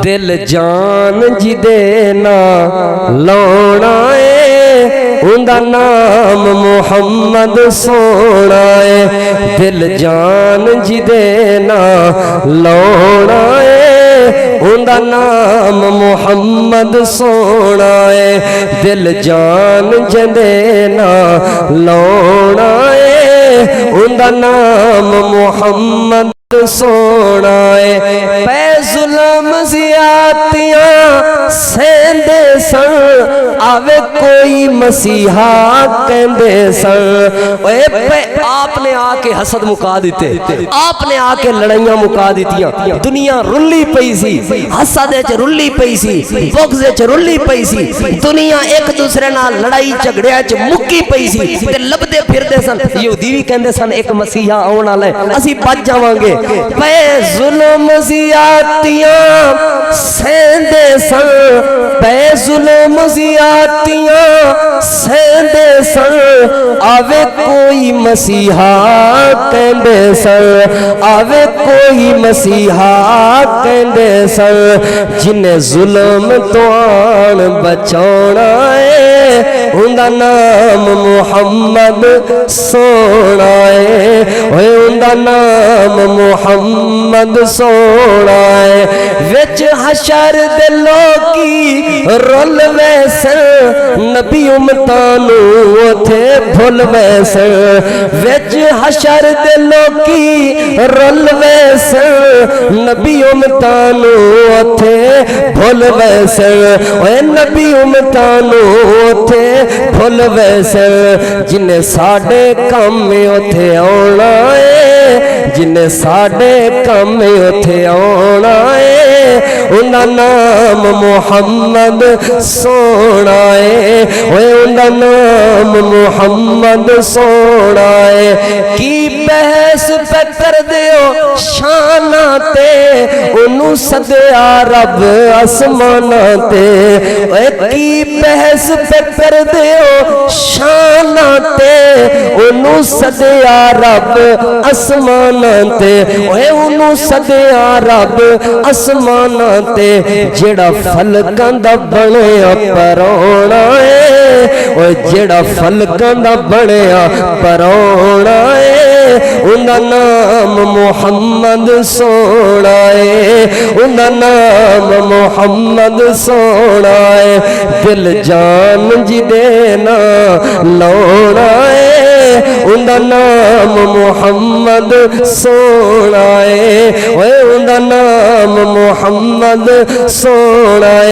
दिल जान जिदे ना लाना है उनदा नाम मुहम्मद सोना है। दिल जान जिदे ना लाना है उनदा नाम मुहम्मद सोना है। दिल जान जिदे ना लाना है उनदा नाम मुहम्मद सोना है। पै जुल्म ज़ियादतियां सहंदे सन आवे कोई मसीहा कहंदे सन। ओए पे आपने आके हसद मुका दिते, आपने आके लड़ाइयां मुका दितियां। दुनिया रुली पई सी, हसद च रुली पई सी, बुग़्ज़ च रुली पई सी। दुनिया एक दूसरे नाल लड़ाई झगड़िया च मुक्की पई सी ते लभदे फिरदे सन। यहूदी भी कहंदे सन एक मसीहा आउण वाला है, असीं बच जावांगे। पे जुल्म ज़ियादतियां सहंदे सन, पे जुल्म ज़ियादतियां सहंदे सन आवे कोई मसीहा कहंदे सन, आवे कोई मसीहा कहंदे सन। जिन्हें जुल्म तो आन बचाना है उनदा नाम मुहम्मद सोना है। ओए उनदा नाम मुहम्मद सोना है। विच हशर दे लोकी रुल वैसन नबी उम्मतां नू उथे भुल वैसन। विच हशर दे लोकी रुल वैसन नबी उम्मतां नू उथे भुल वैसन। ओए नबी उम्मतां नू उथे भुल वैसन। जिन्हें साडे काम उथे आउणा है, जिन्हें साडे काम उथे आउणा है उनदा नाम मुहम्मद सोना है। ओए उनदा नाम मुहम्मद सोना है। की बहस पे कर दियो शाना ते उन्नू सदया रब आसमाना ते। ओए की बहस पे कर दियो शाना ते उन्नू सदया रब आसमाना ते। ओए उन्नू सदया रब आसमाना ते। जेड़ा फलकां दा बनया परौना है, ओए जेड़ा फलकां दा बनया परौना है उनदा नाम मुहम्मद सोना है, उनदा नाम मुहम्मद सोना है। दिल जान जिदे ना लाना है उनदा नाम मुहम्मद सोना है। ओए उनदा नाम मुहम्मद सोना है।